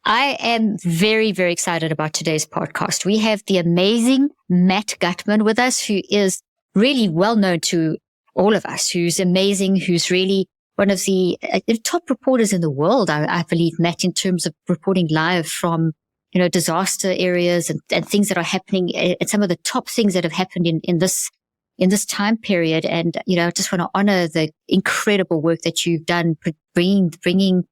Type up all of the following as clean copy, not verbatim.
I am very, very excited about today's podcast. We have the amazing Matt Gutman with us, who is really well known to all of us, who's amazing, who's really one of the top reporters in the world, I believe, Matt, in terms of reporting live from, disaster areas and things that are happening, and some of the top things that have happened in this time period. And, I just want to honor the incredible work that you've done, bringing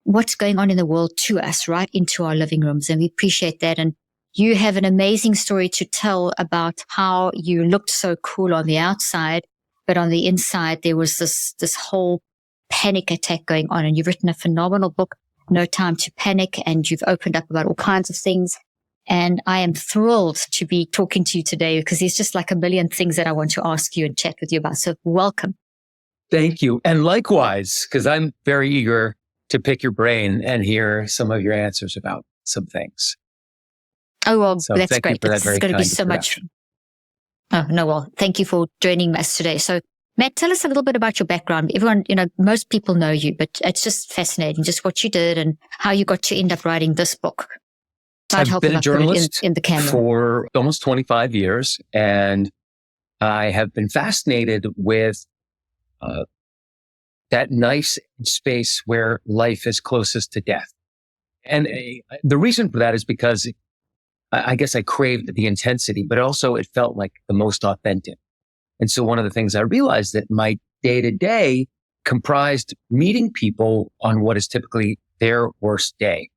what's going on in the world to us, right into our living rooms. And we appreciate that. And you have an amazing story to tell about how you looked so cool on the outside, but on the inside, there was this whole panic attack going on. And you've written a phenomenal book, No Time to Panic, and you've opened up about all kinds of things. And I am thrilled to be talking to you today because there's just like a million things that I want to ask you and chat with you about. So welcome. Thank you. And likewise, because I'm very eager to pick your brain and hear some of your answers about some things. Oh, well, so that's great. It's going to be so much. Oh, no, well, thank you for joining us today. So, Matt, tell us a little bit about your background. Everyone, most people know you, but it's just fascinating, just what you did and how you got to end up writing this book. I've been a journalist in the camera for almost 25 years, and I have been fascinated with that nice space where life is closest to death. And the reason for that is because I guess I craved the intensity, but also it felt like the most authentic. And so one of the things I realized that my day to day comprised meeting people on what is typically their worst day.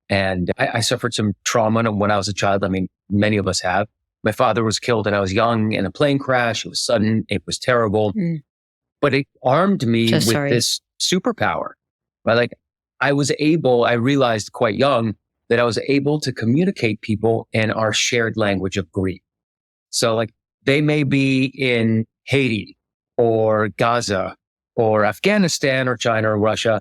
And I suffered some trauma when I was a child. I mean, many of us have. My father was killed when I was young in a plane crash. It was sudden. It was terrible. But it armed me with this superpower, right? Like I realized quite young that I was able to communicate people in our shared language of grief. So like they may be in Haiti or Gaza or Afghanistan or China or Russia,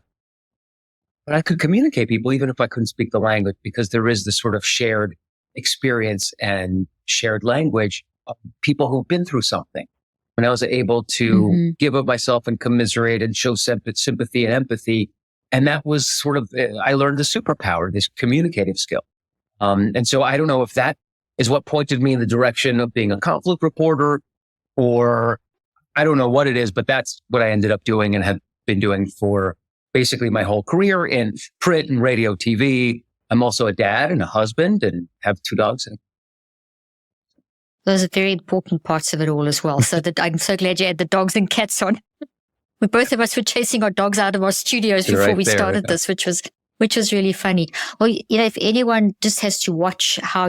but I could communicate people even if I couldn't speak the language because there is this sort of shared experience and shared language of people who've been through something. When I was able to give of myself and commiserate and show sympathy and empathy. And that was sort of, I learned the superpower, this communicative skill. And so I don't know if that is what pointed me in the direction of being a conflict reporter, or I don't know what it is, but that's what I ended up doing and have been doing for basically my whole career in print and radio, TV. I'm also a dad and a husband and have 2 dogs. Those are very important parts of it all as well. So that I'm so glad you had the dogs and cats on. Both of us were chasing our dogs out of our studios before we started this, which was really funny. Well, if anyone just has to watch how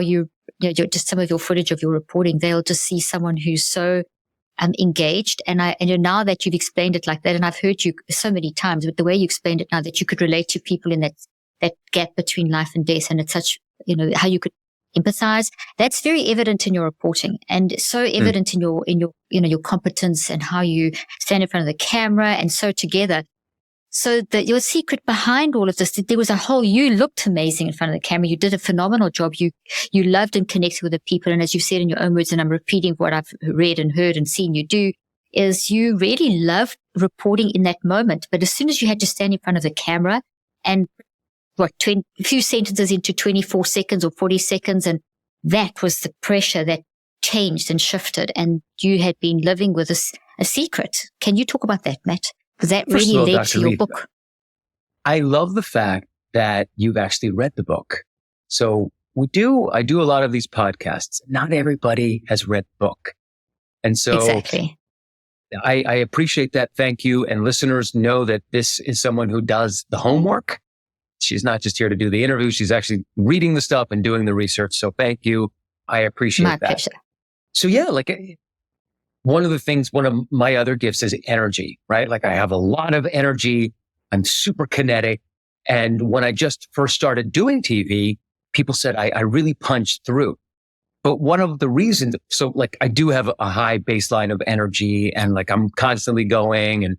just some of your footage of your reporting, they'll just see someone who's so engaged. And now that you've explained it like that, and I've heard you so many times, but the way you explained it now, that you could relate to people in that gap between life and death, and it's such, how you could empathize. That's very evident in your reporting, and so evident in your competence and how you stand in front of the camera and so together. So that your secret behind all of this, there was you looked amazing in front of the camera. You did a phenomenal job. You loved and connected with the people. And as you said in your own words, and I'm repeating what I've read and heard and seen you do, is you really loved reporting in that moment. But as soon as you had to stand in front of the camera and a few sentences into 24 seconds or 40 seconds. And that was the pressure that changed and shifted. And you had been living with a secret. Can you talk about that, Matt? Because that really led to your book. I love the fact that you've actually read the book. So I do a lot of these podcasts. Not everybody has read the book. And so exactly. I appreciate that. Thank you. And listeners know that this is someone who does the homework. She's not just here to do the interview. She's actually reading the stuff and doing the research. So thank you. I appreciate that. My pleasure. So yeah, one of my other gifts is energy, right? Like I have a lot of energy. I'm super kinetic. And when I just first started doing TV, people said I really punched through. But one of the reasons, I do have a high baseline of energy and I'm constantly going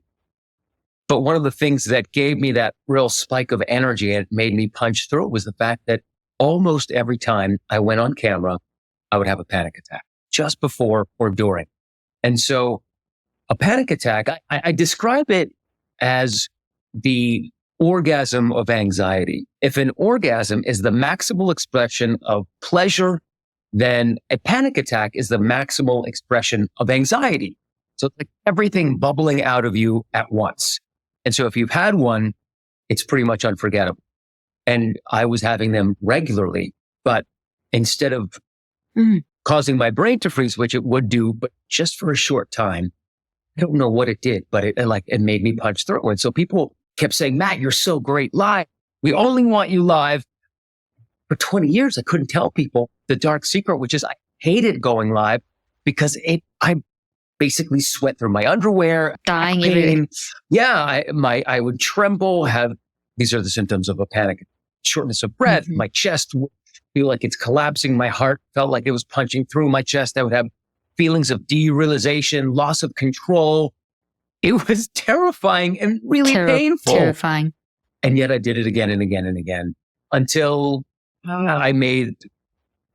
but one of the things that gave me that real spike of energy and made me punch through was the fact that almost every time I went on camera, I would have a panic attack just before or during. And so a panic attack, I describe it as the orgasm of anxiety. If an orgasm is the maximal expression of pleasure, then a panic attack is the maximal expression of anxiety. So it's like everything bubbling out of you at once. And so if you've had one, it's pretty much unforgettable. And I was having them regularly, but instead of causing my brain to freeze, which it would do, but just for a short time, I don't know what it did, but it made me punch through. And so people kept saying, Matt, you're so great live. We only want you live. For 20 years, I couldn't tell people the dark secret, which is I hated going live because I basically sweat through my underwear. Dying everywhere. Yeah, I would tremble, these are the symptoms of a panic. Shortness of breath, my chest would feel like it's collapsing. My heart felt like it was punching through my chest. I would have feelings of derealization, loss of control. It was terrifying and really painful. Terrifying. And yet I did it again and again and again until I made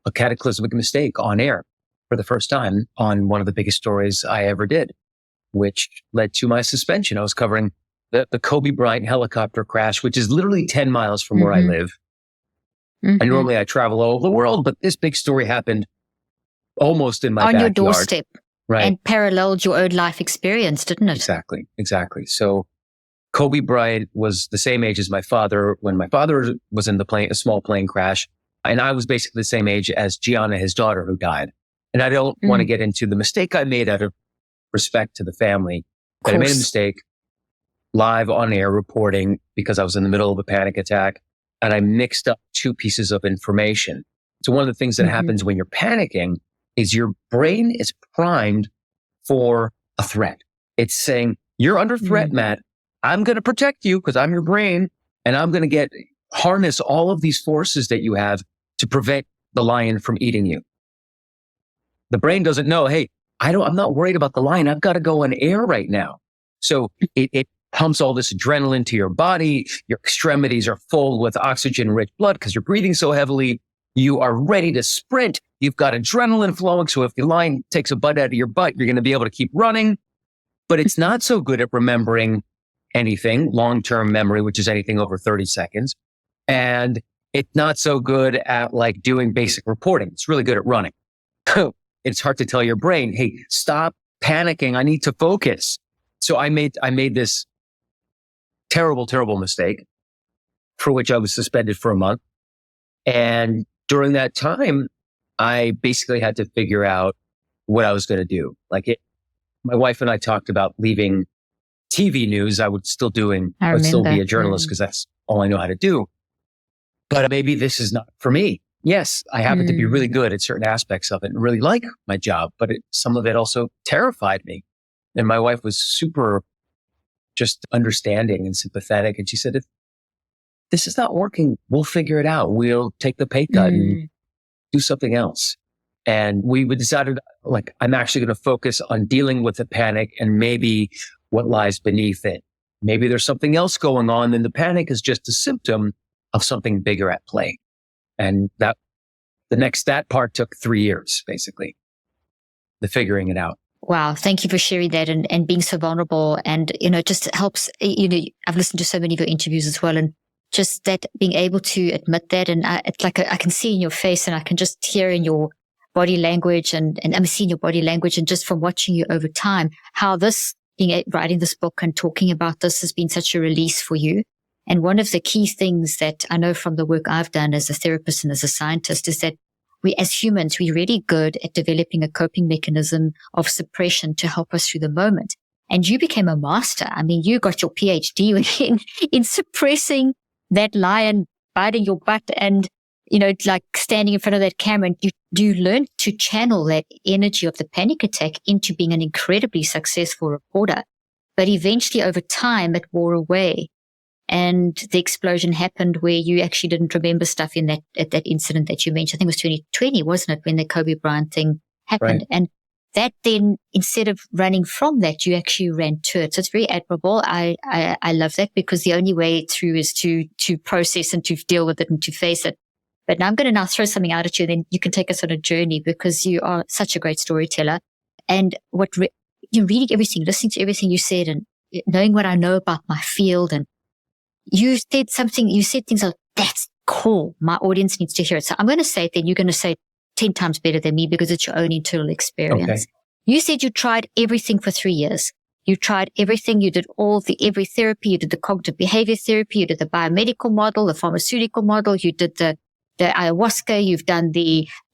a cataclysmic mistake on air for the first time on one of the biggest stories I ever did, which led to my suspension. I was covering the Kobe Bryant helicopter crash, which is literally 10 miles from where I live. And normally I travel all over the world, but this big story happened almost in my backyard. On your doorstep. Right. And paralleled your own life experience, didn't it? Exactly. So Kobe Bryant was the same age as my father when my father was in a small plane crash. And I was basically the same age as Gianna, his daughter, who died. And I don't want to get into the mistake I made out of respect to the family, but I made a mistake live on air reporting because I was in the middle of a panic attack and I mixed up two pieces of information. So one of the things that happens when you're panicking is your brain is primed for a threat. It's saying, you're under threat, Matt. I'm going to protect you because I'm your brain and I'm going to harness all of these forces that you have to prevent the lion from eating you. The brain doesn't know, hey, I'm not worried about the lion. I've got to go on air right now. So it pumps all this adrenaline to your body. Your extremities are full with oxygen-rich blood because you're breathing so heavily. You are ready to sprint. You've got adrenaline flowing. So if the lion takes a bite out of your butt, you're going to be able to keep running. But it's not so good at remembering anything, long-term memory, which is anything over 30 seconds. And it's not so good at doing basic reporting. It's really good at running. It's hard to tell your brain, hey, stop panicking. I need to focus. So I made this terrible, terrible mistake for which I was suspended for a month. And during that time, I basically had to figure out what I was going to do. My wife and I talked about leaving TV news. I would still be a journalist because that's all I know how to do. But maybe this is not for me. Yes, I happen to be really good at certain aspects of it and really like my job, but some of it also terrified me. And my wife was super just understanding and sympathetic. And she said, if this is not working, we'll figure it out. We'll take the pay cut and do something else. And we decided, I'm actually going to focus on dealing with the panic and maybe what lies beneath it. Maybe there's something else going on and the panic is just a symptom of something bigger at play. And that part took 3 years, basically, the figuring it out. Wow. Thank you for sharing that and being so vulnerable. And, it just helps, I've listened to so many of your interviews as well. And just that being able to admit that. And it's like I can see in your face and I can just hear in your body language and I'm seeing your body language. And just from watching you over time, how writing this book and talking about this has been such a release for you. And one of the key things that I know from the work I've done as a therapist and as a scientist is that we as humans, we're really good at developing a coping mechanism of suppression to help us through the moment. And you became a master. I mean, you got your PhD in suppressing that lion biting your butt and, standing in front of that camera. And you learned to channel that energy of the panic attack into being an incredibly successful reporter. But eventually over time, it wore away. And the explosion happened where you actually didn't remember stuff at that incident that you mentioned. I think it was 2020, wasn't it, when the Kobe Bryant thing happened? Right. And that then, instead of running from that, you actually ran to it. So it's very admirable. I love that because the only way through is to process and to deal with it and to face it. But now I'm going to throw something out at you, and then you can take us on a journey because you are such a great storyteller. And you're reading everything, listening to everything you said, and knowing what I know about my field and you said things like, that's cool. My audience needs to hear it. So I'm going to say it, then you're going to say it 10 times better than me because it's your own internal experience. Okay. You said you tried everything for 3 years. You tried everything. You did every therapy. You did the cognitive behavior therapy. You did the biomedical model, the pharmaceutical model. You did the ayahuasca. You've done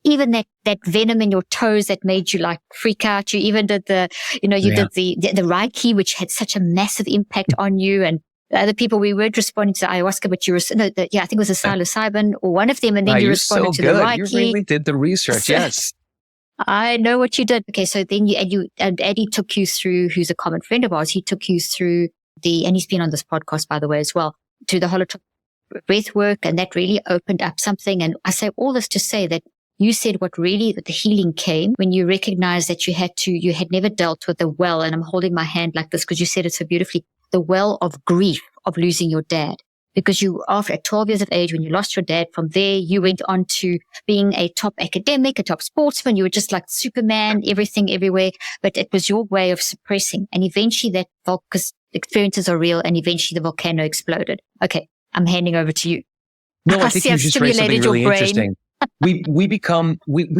even that venom in your toes that made you like freak out. You even did did the Reiki, which had such a massive impact on you. And the other people, we weren't responding to the ayahuasca, but I think it was a psilocybin or one of them. And then you responded to the Reiki. You really did the research. Yes. I know what you did. Okay. So then and Eddie took you through, who's a common friend of ours. He took you through and he's been on this podcast, by the way, as well, to the holotropic breath work. And that really opened up something. And I say all this to say that you said the healing came when you recognized that you had never dealt with the well. And I'm holding my hand like this because you said it so beautifully, the well of grief of losing your dad. Because at 12 years of age, when you lost your dad, from there, you went on to being a top academic, a top sportsman. You were just like Superman, everything, everywhere. But it was your way of suppressing. And eventually because experiences are real, and eventually the volcano exploded. Okay, I'm handing over to you. No, I think you just raised something really interesting. We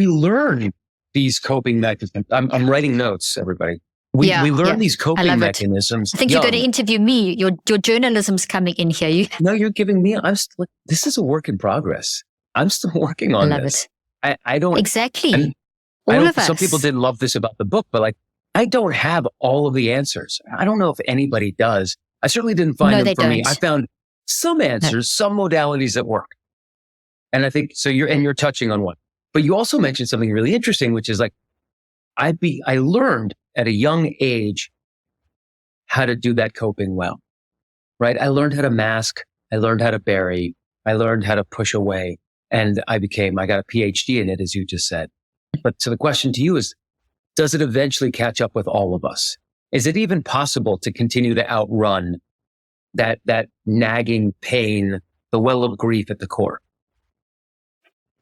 learn these coping mechanisms. I'm writing notes, everybody. We learn these coping mechanisms. I think you're going to interview me. Your journalism's coming in here. No, you're giving me. This is a work in progress. I'm still working on this. I love it. I don't exactly. All of us. Some people didn't love this about the book, but I don't have all of the answers. I don't know if anybody does. I certainly didn't find them for me. I found some answers, some modalities that work, and I think so. You're touching on one, but you also mentioned something really interesting, which is I learned at a young age how to do that coping well, right? I learned how to mask. I learned how to bury. I learned how to push away. And I got a PhD in it, as you just said. But so the question to you is, does it eventually catch up with all of us? Is it even possible to continue to outrun that nagging pain, the well of grief at the core?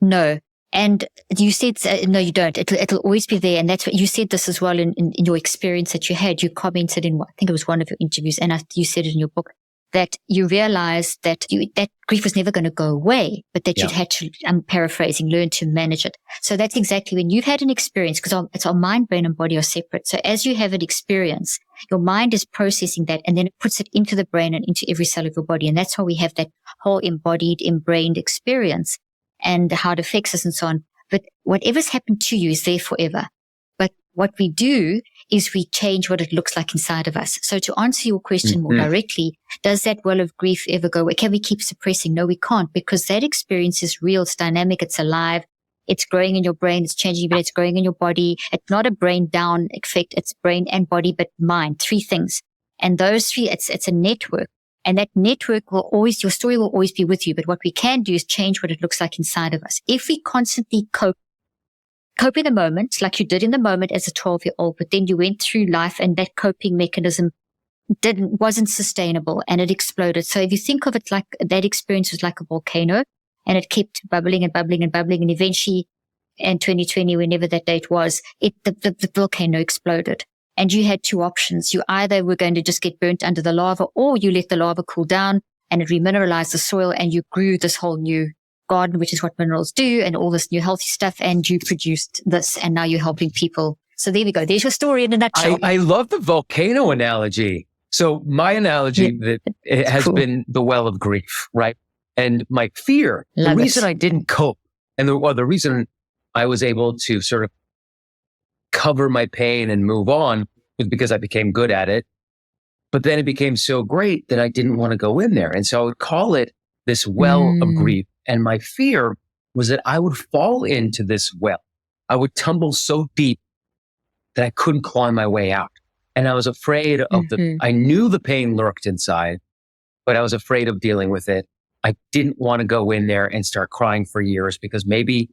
No. And you said, no, you don't. It'll always be there. And that's what you said this as well in your experience that you had. You commented in, I think it was one of your interviews, and you said it in your book, that you realized that that grief was never going to go away, but that you'd had to, I'm paraphrasing, learn to manage it. So that's exactly when you've had an experience, because it's our mind, brain, and body are separate. So as you have an experience, your mind is processing that, and then it puts it into the brain and into every cell of your body. And that's how we have that whole embodied, embrained experience, and how it affects us and so on. But whatever's happened to you is there forever. But what we do is we change what it looks like inside of us. So to answer your question more directly, does that well of grief ever go away? Can we keep suppressing? No, we can't, because that experience is real. It's dynamic. It's alive. It's growing in your brain. It's changing, but it's growing in your body. It's not a brain down effect. It's brain and body, but mind. 3 things. And those 3, it's a network. And that network your story will always be with you. But what we can do is change what it looks like inside of us. If we constantly cope in the moment, like you did in the moment as a 12-year-old, but then you went through life and that coping mechanism wasn't sustainable and it exploded. So if you think of it like that experience was like a volcano, and it kept bubbling and bubbling and bubbling, and eventually in 2020, whenever that date was, the volcano exploded. And you had 2 options. You either were going to just get burnt under the lava, or you let the lava cool down and it remineralized the soil, and you grew this whole new garden, which is what minerals do, and all this new healthy stuff. And you produced this, and now you're helping people. So there we go. There's your story in a nutshell. I love the volcano analogy. So my analogy has been the well of grief, right? And my fear, the reason I didn't cope, and the reason I was able to sort of cover my pain and move on was because I became good at it. But then it became so great that I didn't want to go in there. And so I would call it this well of grief. And my fear was that I would fall into this well. I would tumble so deep that I couldn't climb my way out. And I was afraid of I knew the pain lurked inside, but I was afraid of dealing with it. I didn't want to go in there and start crying for years, because maybe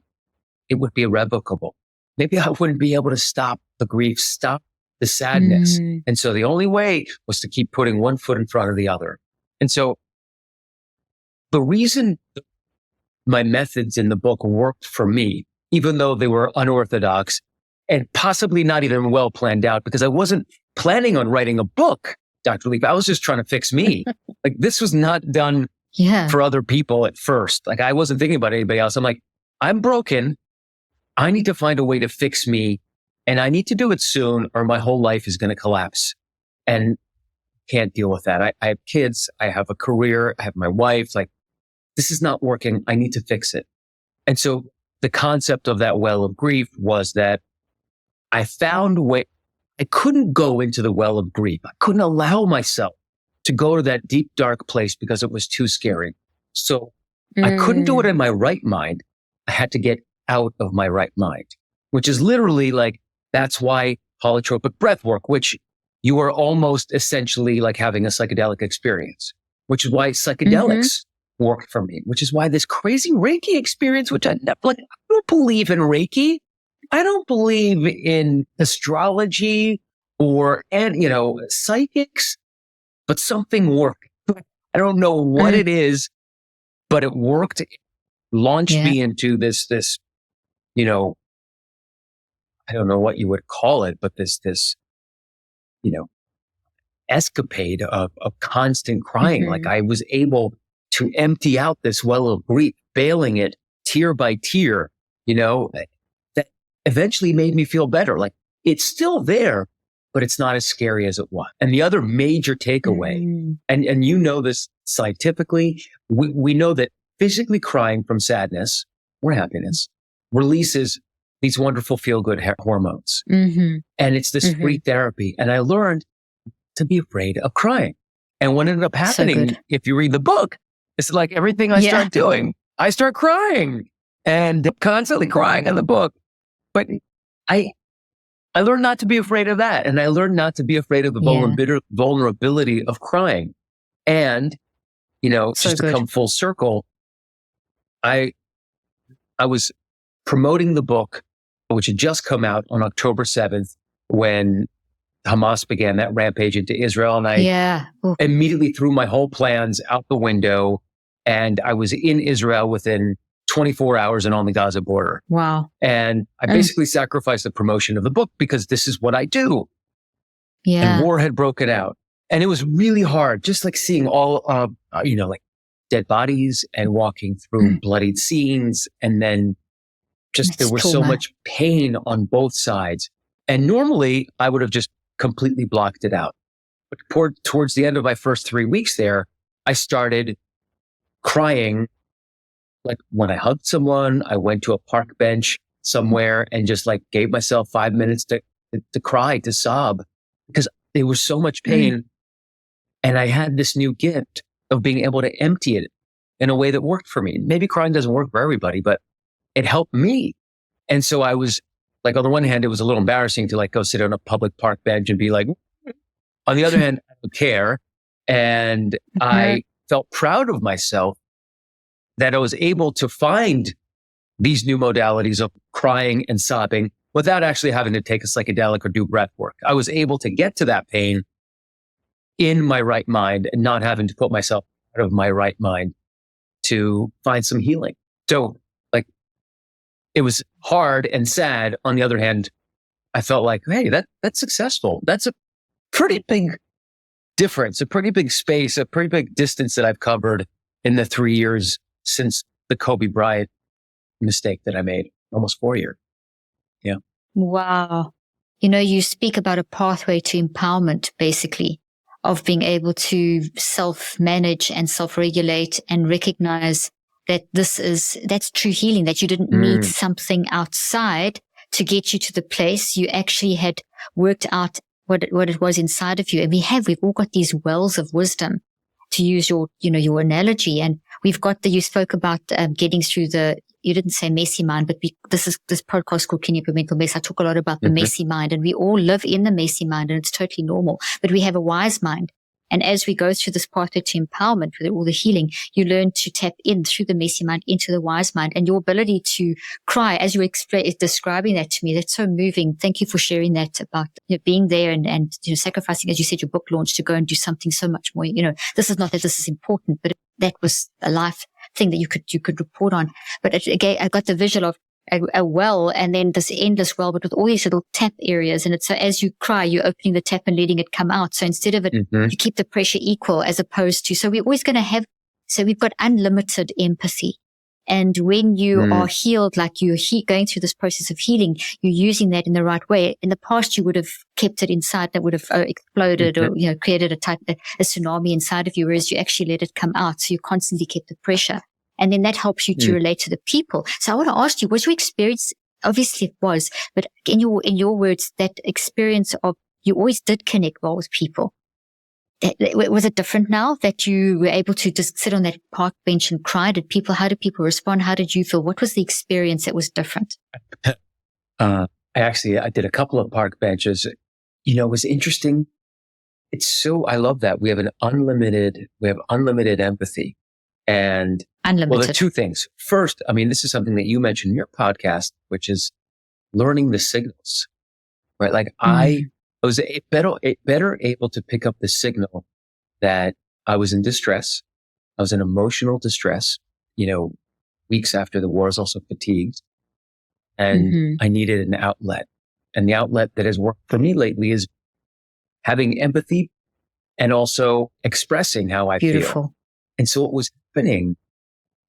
it would be irrevocable. Maybe I wouldn't be able to stop the grief, stop the sadness. And so the only way was to keep putting one foot in front of the other. And so the reason my methods in the book worked for me, even though they were unorthodox and possibly not even well planned out, because I wasn't planning on writing a book. Dr. Leaf. I was just trying to fix me. Like this was not done for other people at first. Like I wasn't thinking about anybody else. I'm like, I'm broken. I need to find a way to fix me, and I need to do it soon or my whole life is going to collapse. And can't deal with that. I have kids. I have a career. I have my wife. Like this is not working. I need to fix it. And so the concept of that well of grief was that I found a way. I couldn't go into the well of grief. I couldn't allow myself to go to that deep, dark place because it was too scary. So I couldn't do it in my right mind. I had to get out of my right mind, which is literally like, that's why holotropic breath work, which you are almost essentially like having a psychedelic experience, which is why psychedelics work for me, which is why this crazy Reiki experience, which I don't believe in Reiki. I don't believe in astrology or, psychics, but something worked. I don't know what it is, but it worked. It launched me into this, I don't know what you would call it, but this, escapade of constant crying. Like I was able to empty out this well of grief, bailing it tear by tear, that eventually made me feel better. Like it's still there, but it's not as scary as it was. And the other major takeaway, and you know this scientifically, we know that physically crying from sadness or happiness releases these wonderful feel-good hormones. And it's this free therapy. And I learned to be afraid of crying. And what ended up happening, if you read the book, it's like everything I start doing, I start crying and constantly crying in the book. But I learned not to be afraid of that. And I learned not to be afraid of the vulnerability of crying. And, just to come full circle, I was promoting the book, which had just come out on October 7th when Hamas began that rampage into Israel. And I immediately threw my whole plans out the window. And I was in Israel within 24 hours and on the Gaza border. Wow. And I basically sacrificed the promotion of the book because this is what I do. Yeah. And war had broken out. And it was really hard, just like seeing all, like dead bodies and walking through bloodied scenes. And then there was so much pain on both sides. And normally I would have just completely blocked it out. But towards the end of my first 3 weeks there, I started crying. Like when I hugged someone, I went to a park bench somewhere and just like gave myself 5 minutes to cry, to sob, because there was so much pain. And I had this new gift of being able to empty it in a way that worked for me. Maybe crying doesn't work for everybody, but it helped me. And so I was like, on the one hand, it was a little embarrassing to like go sit on a public park bench and be like, on the other hand, I don't care. And I felt proud of myself that I was able to find these new modalities of crying and sobbing without actually having to take a psychedelic or do breath work. I was able to get to that pain in my right mind and not having to put myself out of my right mind to find some healing. So like it was hard and sad. On the other hand, I felt like, hey, that's successful. That's a pretty big difference, a pretty big space, a pretty big distance that I've covered in the 3 years since the Kobe Bryant mistake that I made, almost 4 years. Yeah. Wow. You speak about a pathway to empowerment, basically, of being able to self-manage and self-regulate and recognize that that's true healing, that you didn't need something outside to get you to the place. You actually had worked out what it was inside of you. And we've all got these wells of wisdom, to use your analogy. And we've got you spoke about getting through you didn't say messy mind, but this podcast called Clean Up Your Mental Mess. I talk a lot about the messy mind, and we all live in the messy mind, and it's totally normal, but we have a wise mind. And as we go through this pathway to empowerment with all the healing, you learn to tap in through the messy mind into the wise mind, and your ability to cry, as you describing that to me, that's so moving. Thank you for sharing that about being there and sacrificing, as you said, your book launch to go and do something so much more. This is not that this is important, but that was a life thing that you could report on. But again, I got the visual of a well, and then this endless well, but with all these little tap areas. And it's so as you cry, you're opening the tap and letting it come out. So instead of it, you keep the pressure equal as opposed to, so we're always going to have, so we've got unlimited empathy. And when you are healed, like you're going through this process of healing, you're using that in the right way. In the past, you would have kept it inside, that would have exploded or, created a tsunami inside of you, whereas you actually let it come out. So you constantly kept the pressure. And then that helps you to relate to the people. So I want to ask you, was your experience, obviously it was, but in your words, that experience of you always did connect well with people. Was it different now that you were able to just sit on that park bench and cry? How did people respond? How did you feel? What was the experience that was different? I did a couple of park benches. It was interesting. I love that. We have unlimited empathy. And unlimited. Well, there are two things. First, this is something that you mentioned in your podcast, which is learning the signals, right? Like I was better able to pick up the signal that I was in distress. I was in emotional distress, weeks after the war. I was also fatigued and I needed an outlet. And the outlet that has worked for me lately is having empathy and also expressing how I feel. And so what was happening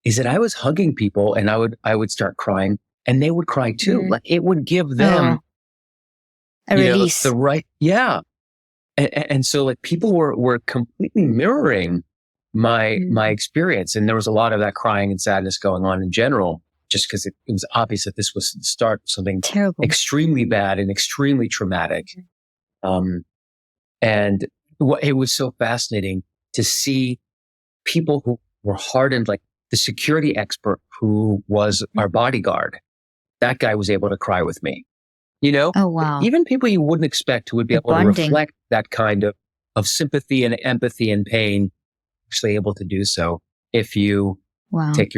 is that I was hugging people and I would start crying and they would cry too. Like it would give them a release. The right. Yeah. And so like people were completely mirroring my experience. And there was a lot of that crying and sadness going on in general, just because it was obvious that this was the start of something terrible, extremely bad and extremely traumatic. And it was so fascinating to see people who were hardened, like the security expert who was our bodyguard. That guy was able to cry with me. Oh, wow. Even people you wouldn't expect who would be able to reflect that kind of sympathy and empathy and pain, actually able to do so if you take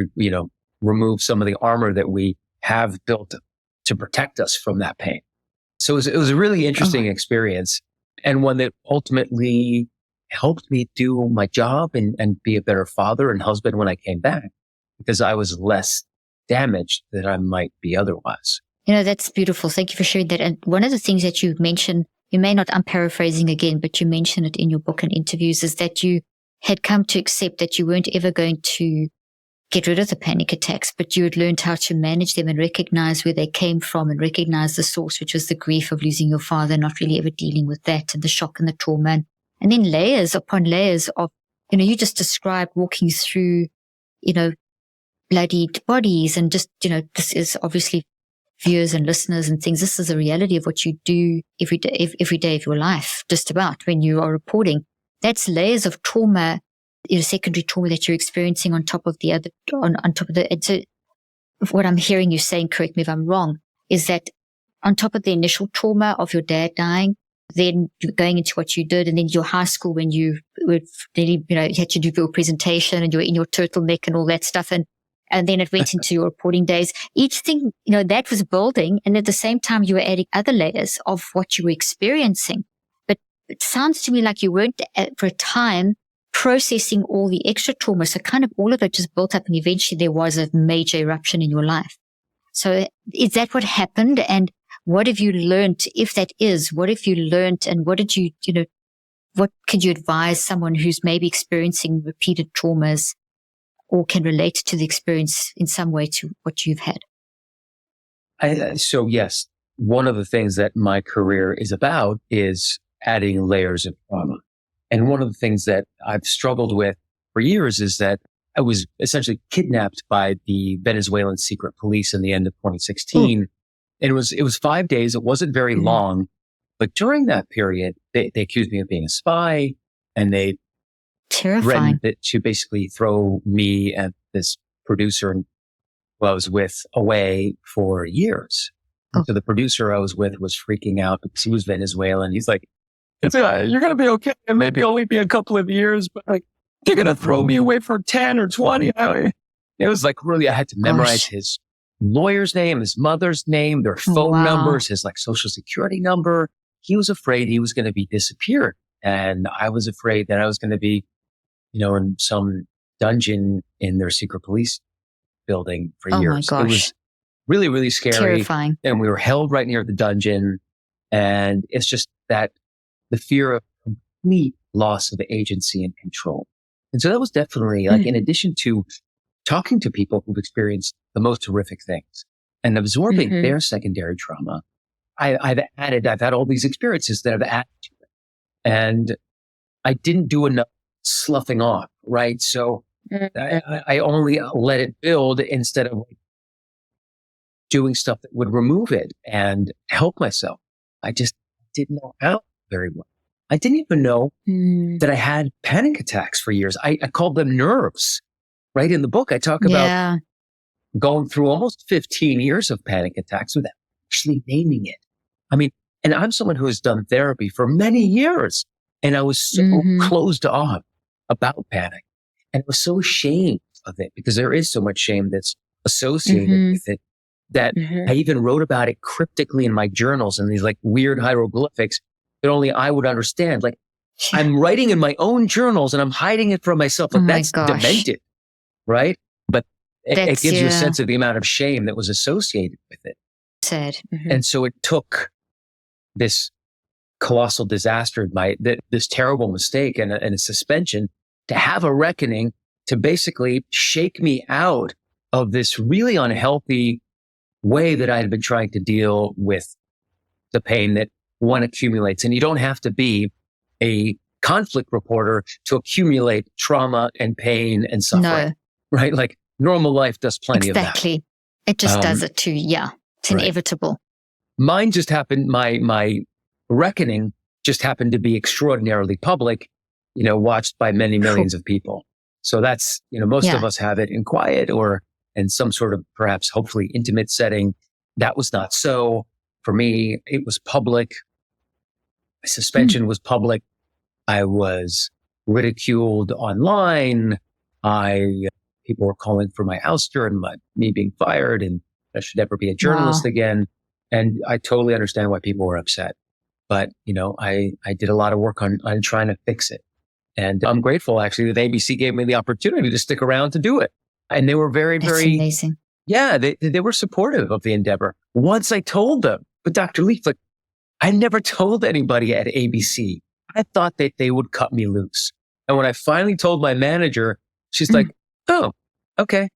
remove some of the armor that we have built to protect us from that pain. So it was a really interesting experience, and one that ultimately helped me do my job and be a better father and husband when I came back, because I was less damaged than I might be otherwise. That's beautiful. Thank you for sharing that. And one of the things that you mentioned, I'm paraphrasing again, but you mentioned it in your book and interviews, is that you had come to accept that you weren't ever going to get rid of the panic attacks, but you had learned how to manage them and recognize where they came from and recognize the source, which was the grief of losing your father, not really ever dealing with that and the shock and the trauma. And then layers upon layers of, you just described walking through, bloodied bodies and just, this is obviously viewers and listeners and things. This is a reality of what you do every day of your life, just about when you are reporting. That's layers of trauma, secondary trauma that you're experiencing on top of the other, on top of the, and so what I'm hearing you saying, correct me if I'm wrong, is that on top of the initial trauma of your dad dying, then going into what you did, and then your high school when you were, you had to do your presentation and you were in your turtleneck and all that stuff. And then it went into your reporting days. Each thing, that was building. And at the same time, you were adding other layers of what you were experiencing. But it sounds to me like you weren't for a time processing all the extra trauma. So kind of all of it just built up and eventually there was a major eruption in your life. So is that what happened? And what have you learned? If that is, what have you learned? And what did you, what could you advise someone who's maybe experiencing repeated traumas or can relate to the experience in some way to what you've had? So yes, one of the things that my career is about is adding layers of trauma. And one of the things that I've struggled with for years is that I was essentially kidnapped by the Venezuelan secret police in the end of 2016. And it was 5 days. It wasn't very long, but during that period, they accused me of being a spy, and they threatened to basically throw me and this producer who I was with away for years. So the producer I was with was freaking out because he was Venezuelan. He's like, you're going to be okay. It maybe only be a couple of years, but like, you're going to throw me away for 10 or 20. It was like really, I had to memorize his lawyer's name, his mother's name, their phone numbers, his like social security number. He was afraid he was going to be disappeared. And I was afraid that I was going to be, in some dungeon in their secret police building for years. My gosh. really, really scary. Terrifying. And we were held right near the dungeon. And it's just that the fear of complete loss of agency and control. And so that was definitely like, in addition to talking to people who've experienced the most horrific things and absorbing their secondary trauma, I've had all these experiences that have added to it. And I didn't do enough sloughing off, right? So I only let it build instead of doing stuff that would remove it and help myself. I just didn't know how very well. I didn't even know that I had panic attacks for years. I called them nerves, right? In the book, I talk about going through almost 15 years of panic attacks without actually naming it. I mean, and I'm someone who has done therapy for many years, and I was so closed off about panic, and I was so ashamed of it because there is so much shame that's associated with it that I even wrote about it cryptically in my journals and these like weird hieroglyphics that only I would understand. Like I'm writing in my own journals and I'm hiding it from myself. Like that's demented, right? But it gives you a sense of the amount of shame that was associated with it. Sad. And so it took this colossal disaster, this terrible mistake and a suspension to have a reckoning to basically shake me out of this really unhealthy way that I had been trying to deal with the pain that one accumulates. And you don't have to be a conflict reporter to accumulate trauma and pain and suffering, right? Like normal life does plenty of that. Exactly. It just does it too. Yeah. It's inevitable. Mine just happened. My reckoning just happened to be extraordinarily public, watched by many millions of people. So that's, most of us have it in quiet or in some sort of perhaps hopefully intimate setting. That was not so. For me, it was public. My suspension was public. I was ridiculed online. People were calling for my ouster and me being fired and I should never be a journalist again. And I totally understand why people were upset. But, I did a lot of work on trying to fix it. And I'm grateful actually that ABC gave me the opportunity to stick around to do it. And they were very, very amazing. Yeah, they were supportive of the endeavor. Once I told them, but Dr. Leaf, like, I never told anybody at ABC. I thought that they would cut me loose. And when I finally told my manager, she's like, oh, okay.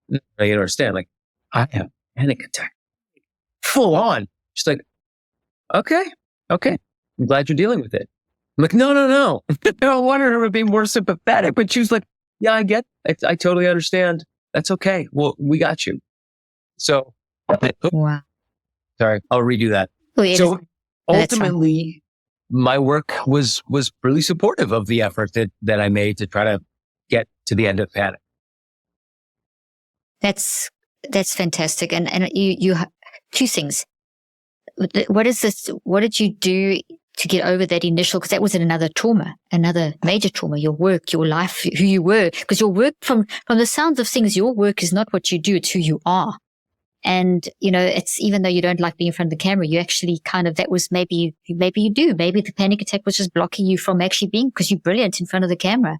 You understand, like, I have a panic attack. Full on. She's like, okay. I'm glad you're dealing with it. I'm like, no. I wanted her to be more sympathetic, but she was like, yeah, I get it. I totally understand. That's okay. Well, we got you. So, wow. Sorry, I'll redo that. So ultimately, my work was really supportive of the effort that I made to try to get to the end of panic. That's fantastic. And you two things. What is this? What did you do to get over that initial, because that was another trauma, another major trauma, your work, your life, who you were, because your work from the sounds of things, your work is not what you do, it's who you are. And, it's, even though you don't like being in front of the camera, you actually that was maybe you do, maybe the panic attack was just blocking you from actually being, because you're brilliant in front of the camera,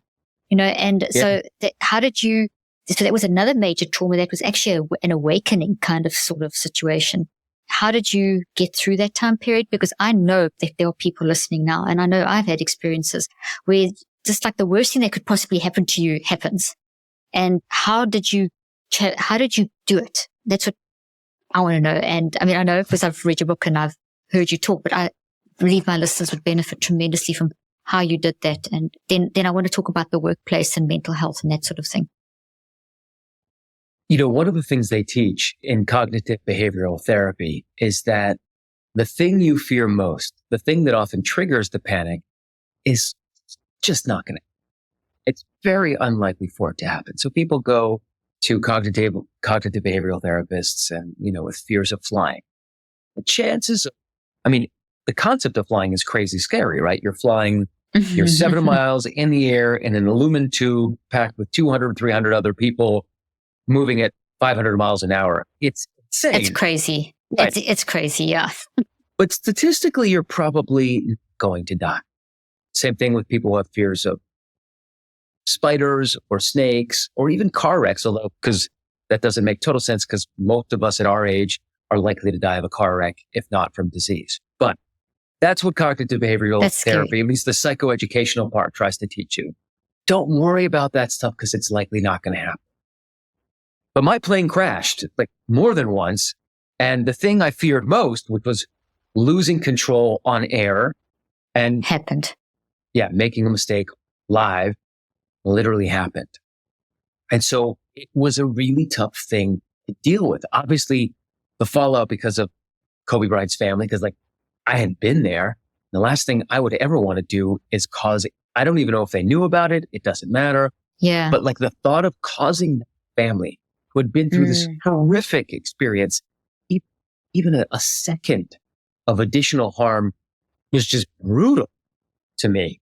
and so how did you, so that was another major trauma that was actually an awakening kind of sort of situation. How did you get through that time period? Because I know that there are people listening now, and I know I've had experiences where just like the worst thing that could possibly happen to you happens. And how did you do it? That's what I want to know. And I mean, I know because I've read your book and I've heard you talk, but I believe my listeners would benefit tremendously from how you did that. And then I want to talk about the workplace and mental health and that sort of thing. One of the things they teach in cognitive behavioral therapy is that the thing you fear most, the thing that often triggers the panic, is just not going to. It's very unlikely for it to happen. So people go to cognitive behavioral therapists and, with fears of flying. The chances, the concept of flying is crazy scary, right? You're flying, you're 7 miles in the air in an aluminum tube packed with 200, 300 other people, moving at 500 miles an hour. It's insane. It's crazy. Right? It's crazy, yeah. But statistically, you're probably going to die. Same thing with people who have fears of spiders or snakes or even car wrecks, although, because that doesn't make total sense because most of us at our age are likely to die of a car wreck, if not from disease. But that's what cognitive behavioral therapy, at least the psychoeducational part, tries to teach you. Don't worry about that stuff because it's likely not going to happen. But my plane crashed like more than once. And the thing I feared most, which was losing control on air and happened. Yeah, making a mistake live literally happened. And so it was a really tough thing to deal with. Obviously, the fallout because of Kobe Bryant's family, because like I had been there. The last thing I would ever want to do is cause, I don't even know if they knew about it. It doesn't matter. Yeah. But like the thought of causing the family who had been through this horrific experience, even a second of additional harm was just brutal to me.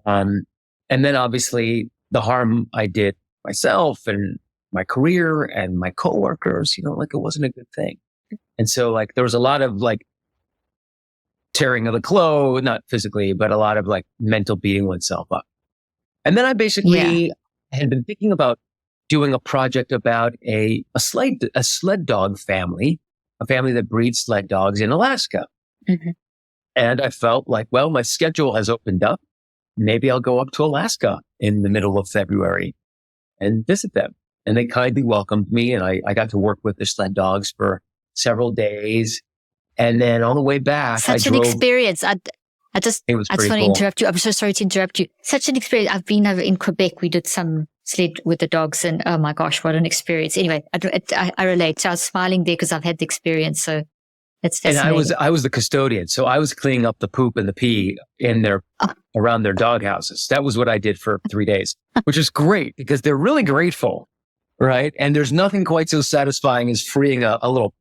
And then obviously the harm I did myself and my career and my coworkers, like it wasn't a good thing. And so like there was a lot of like tearing of the clothes, not physically, but a lot of like mental beating oneself up. And then I basically had been thinking about doing a project about a sled dog family, a family that breeds sled dogs in Alaska. Mm-hmm. And I felt like, well, my schedule has opened up. Maybe I'll go up to Alaska in the middle of February and visit them. And they kindly welcomed me, and I got to work with the sled dogs for several days. And then on the way back, such an experience. I just want to interrupt you. I'm so sorry to interrupt you. Such an experience. I've been over in Quebec. We did some sled with the dogs, and oh my gosh, what an experience. Anyway, I relate. So I was smiling there because I've had the experience. So it's fascinating. And I was the custodian. So I was cleaning up the poop and the pee in around their dog houses. That was what I did for 3 days, which is great because they're really grateful, right? And there's nothing quite so satisfying as freeing a little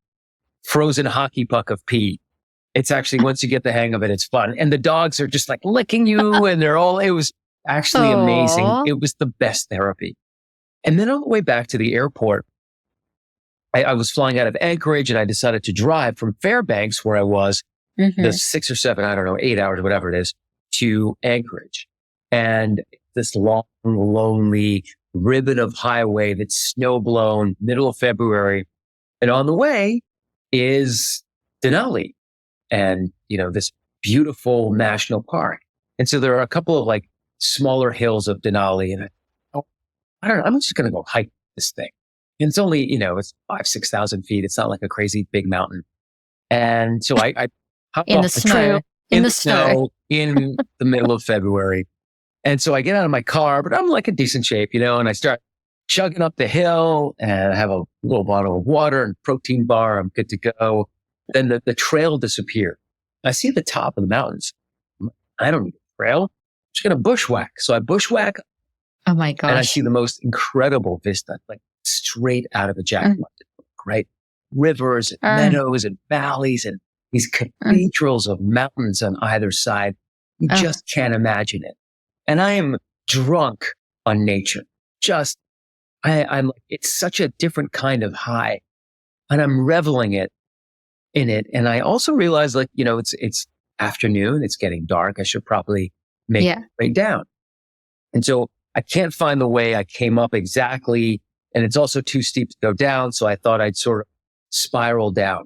frozen hockey puck of pee. It's actually, once you get the hang of it, it's fun. And the dogs are just like licking you and it was actually amazing. It was the best therapy. And then on the way back to the airport, I was flying out of Anchorage and I decided to drive from Fairbanks, where I was, the 6 or 7, 8 hours, whatever it is, to Anchorage. And this long, lonely ribbon of highway that's snow blown, middle of February. And on the way is Denali and, this beautiful national park. And so there are a couple of like smaller hills of Denali, and I don't know, I'm just going to go hike this thing. And it's only, it's 5,000-6,000 feet. It's not like a crazy big mountain. And so I hopped off the trail in the snow in the middle of February. And so I get out of my car, but I'm like in decent shape, and I start chugging up the hill, and I have a little bottle of water and protein bar. I'm good to go. Then the trail disappeared. I see the top of the mountains. I don't need a trail. I'm just going to bushwhack. So I bushwhack. Oh my gosh. And I see the most incredible vista, like straight out of a jackpot, right? Rivers and meadows and valleys and these cathedrals of mountains on either side. You just can't imagine it. And I am drunk on nature. I'm like, it's such a different kind of high, and I'm reveling in it. And I also realize, like, it's afternoon, it's getting dark. I should probably make my way down. And so I can't find the way I came up exactly. And it's also too steep to go down. So I thought I'd sort of spiral down.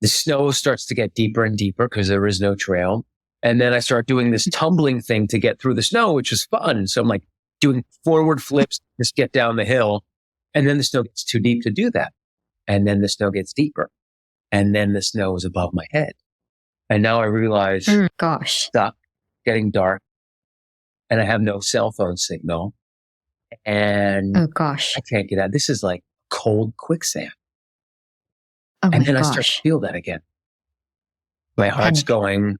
The snow starts to get deeper and deeper because there is no trail. And then I start doing this tumbling thing to get through the snow, which is fun. And so I'm like doing forward flips, just get down the hill. And then the snow gets too deep to do that. And then the snow gets deeper. And then the snow is above my head. And now I realize, stop, getting dark. And I have no cell phone signal. And I can't get out. This is like cold quicksand. And then I start to feel that again. My heart's going,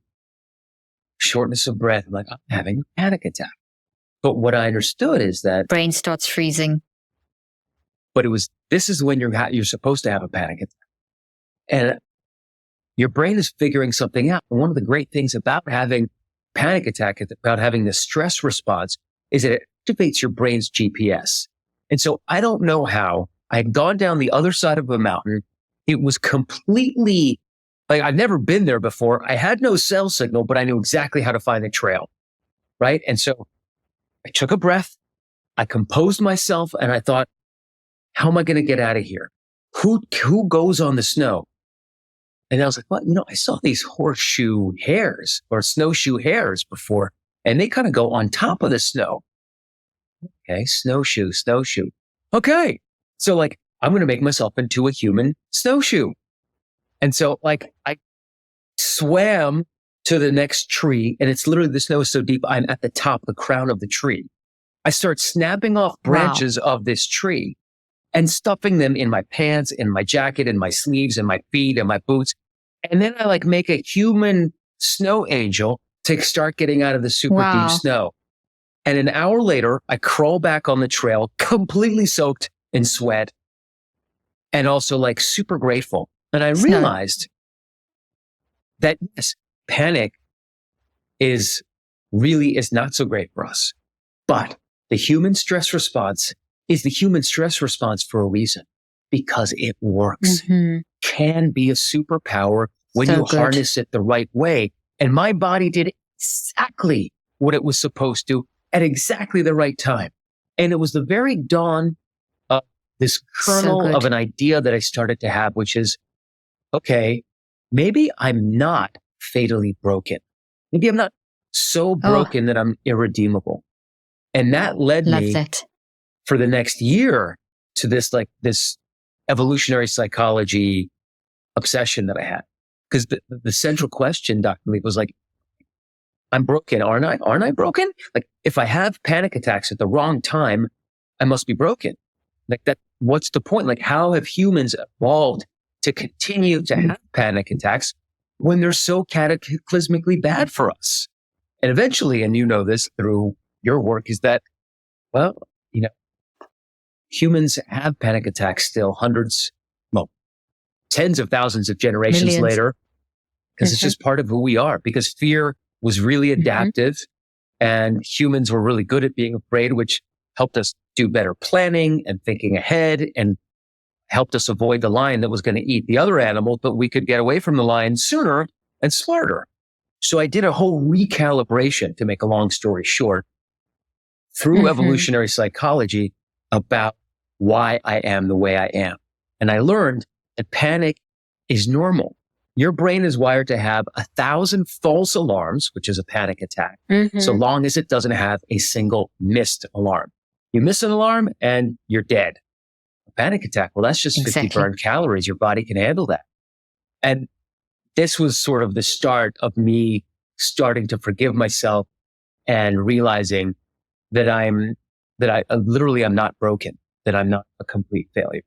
shortness of breath. I'm like, I'm having a panic attack. But what I understood is that brain starts freezing. But this is when you're supposed to have a panic attack. And your brain is figuring something out. And one of the great things about having panic attack, about having the stress response, is that it activates your brain's GPS. And so I don't know how I had gone down the other side of a mountain. It was completely like I'd never been there before. I had no cell signal, but I knew exactly how to find a trail. Right. And so I took a breath. I composed myself and I thought, how am I going to get out of here? Who goes on the snow? And I was like, well, I saw these horseshoe hares or snowshoe hares before, and they kind of go on top of the snow. Okay. Snowshoe. Okay. So like, I'm going to make myself into a human snowshoe. And so like, I swam to the next tree, and it's literally, the snow is so deep, I'm at the top, the crown of the tree. I start snapping off branches of this tree and stuffing them in my pants, in my jacket, in my sleeves, in my feet, in my boots. And then I like make a human snow angel to start getting out of the super deep snow. And an hour later, I crawl back on the trail, completely soaked in sweat and also like super grateful. And I realized that yes, panic is not so great for us, but the human stress response is the human stress response for a reason, because it works. Can be a superpower when you harness it the right way. And my body did exactly what it was supposed to at exactly the right time. And it was the very dawn of this kernel of an idea that I started to have, which is, okay, maybe I'm not fatally broken. Maybe I'm not so broken that I'm irredeemable. And that led me for the next year to this evolutionary psychology obsession that I had. Because the central question, Dr. Lee, was like, I'm broken, aren't I? Aren't I broken? Like, if I have panic attacks at the wrong time, I must be broken. Like that, what's the point? Like, how have humans evolved to continue to have panic attacks when they're so cataclysmically bad for us? And eventually, and you know this through your work, is that, well, humans have panic attacks still tens of thousands of generations later, because it's just part of who we are, because fear was really adaptive and humans were really good at being afraid, which helped us do better planning and thinking ahead and helped us avoid the lion that was going to eat the other animal, but we could get away from the lion sooner and smarter. So I did a whole recalibration, to make a long story short, through evolutionary psychology about why I am the way I am. And I learned that panic is normal. Your brain is wired to have 1,000 false alarms, which is a panic attack, so long as it doesn't have a single missed alarm. You miss an alarm and you're dead. A panic attack, well, that's just 50 burned calories. Your body can handle that. And this was sort of the start of me starting to forgive myself and realizing that I'm not broken, that I'm not a complete failure.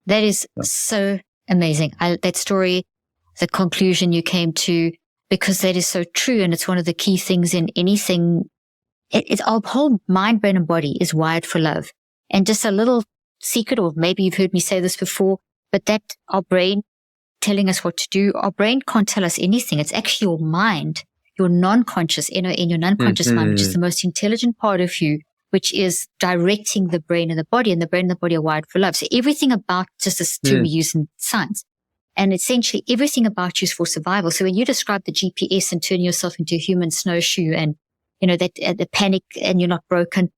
That is so amazing. That story, the conclusion you came to, because that is so true. And it's one of the key things in anything. It's our whole mind, brain, and body is wired for love. And just a little secret, or maybe you've heard me say this before, but that our brain telling us what to do, our brain can't tell us anything. It's actually your mind, your non-conscious, in your non-conscious mind, which is the most intelligent part of you, which is directing the brain and the body, and the brain and the body are wired for love. So everything about, just this term we use in science, and essentially everything about you is for survival. So when you describe the GPS and turning yourself into a human snowshoe and, that the panic and you're not broken,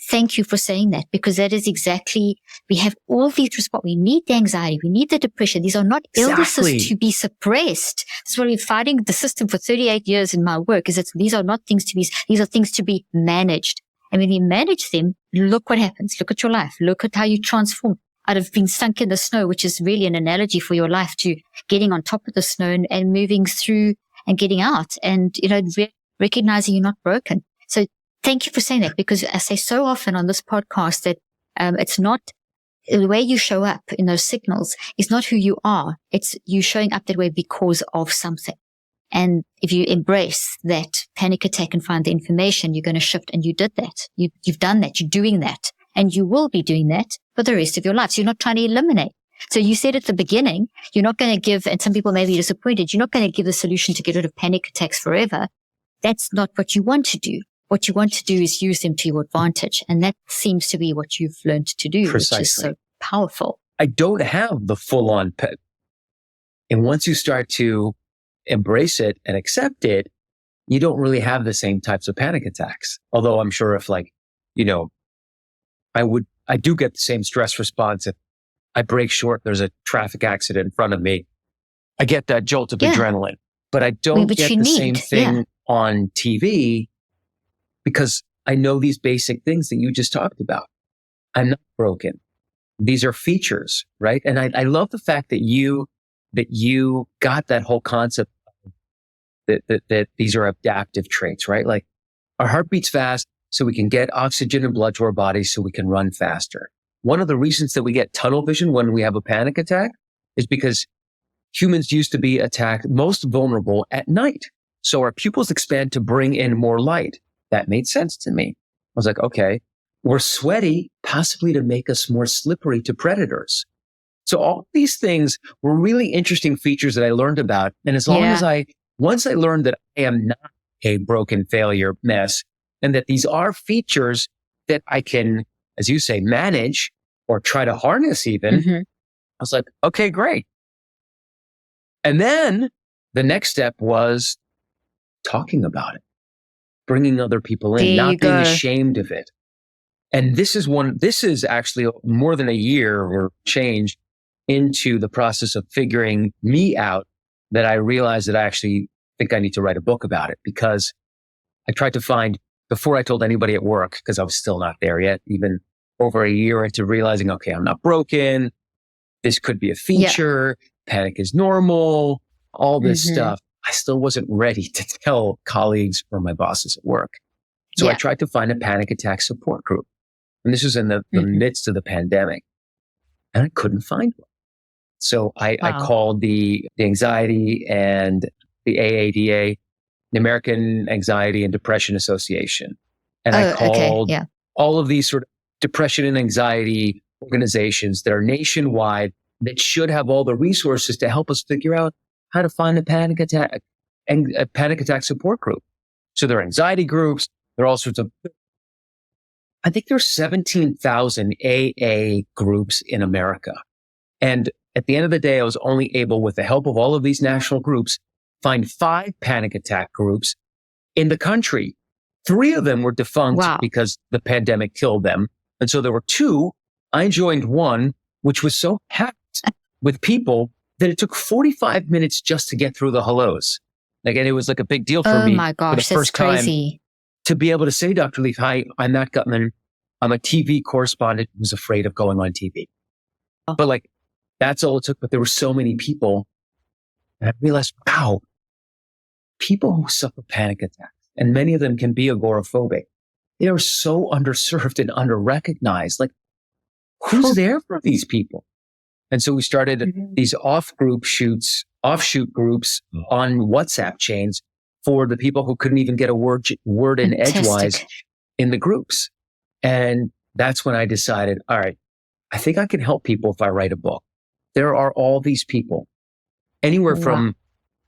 thank you for saying that, because that is exactly, we have all these responses. We need the anxiety. We need the depression. These are not illnesses to be suppressed. That's why we're fighting the system for 38 years in my work, is these are not things to be, these are things to be managed. And when you manage them, look what happens. Look at your life. Look at how you transform out of being sunk in the snow, which is really an analogy for your life, to getting on top of the snow and moving through and getting out and, recognizing you're not broken. So thank you for saying that, because I say so often on this podcast that it's not the way you show up in those signals is not who you are. It's you showing up that way because of something. And if you embrace that panic attack and find the information, you're going to shift. And you did that. You've done that. You're doing that. And you will be doing that for the rest of your life. So you're not trying to eliminate. So you said at the beginning, you're not going to give, and some people may be disappointed, you're not going to give the solution to get rid of panic attacks forever. That's not what you want to do. What you want to do is use them to your advantage. And that seems to be what you've learned to do, which is so powerful. I don't have the full-on pet. And once you start to embrace it and accept it, you don't really have the same types of panic attacks. Although I'm sure if I I do get the same stress response. If I brake short, there's a traffic accident in front of me, I get that jolt of adrenaline, but I don't get the same thing on TV because I know these basic things that you just talked about. I'm not broken. These are features, right? And I love the fact that you got that whole concept that these are adaptive traits, right? Like our heart beats fast so we can get oxygen and blood to our bodies so we can run faster. One of the reasons that we get tunnel vision when we have a panic attack is because humans used to be attacked most vulnerable at night. So our pupils expand to bring in more light. That made sense to me. I was like, okay, we're sweaty, possibly to make us more slippery to predators. So all these things were really interesting features that I learned about. And as long as once I learned that I am not a broken failure mess and that these are features that I can, as you say, manage or try to harness even, I was like, okay, great. And then the next step was talking about it, bringing other people in, not being ashamed of it. And this is actually more than a year or change into the process of figuring me out that I realized that I actually think I need to write a book about it, because I tried to find, before I told anybody at work, because I was still not there yet, even over a year into realizing, okay, I'm not broken. This could be a feature. Panic is normal, all this stuff. I still wasn't ready to tell colleagues or my bosses at work. So I tried to find a panic attack support group. And this was in the midst of the pandemic. And I couldn't find one. So I called the anxiety and the AADA, the American Anxiety and Depression Association. And I called all of these sort of depression and anxiety organizations that are nationwide that should have all the resources to help us figure out how to find a panic attack and a panic attack support group. So there are anxiety groups. There are all sorts of, I think there's 17,000 AA groups in America. And at the end of the day, I was only able, with the help of all of these national groups, find 5 panic attack groups in the country. 3 of them were defunct because the pandemic killed them. And so there were 2. I joined one, which was so packed with people that it took 45 minutes just to get through the hellos. Like, and it was like a big deal for me. Oh my gosh, that's crazy. To be able to say, Dr. Leaf, hi, I'm Matt Gutman. I'm a TV correspondent who was afraid of going on TV. But like, that's all it took. But there were so many people. And I realized, wow, people who suffer panic attacks, and many of them can be agoraphobic, they are so underserved and under-recognized. Like, who's there for these people? And so we started these offshoot groups on WhatsApp chains for the people who couldn't even get a word in edgewise in the groups. And that's when I decided, all right, I think I can help people if I write a book. There are all these people, anywhere from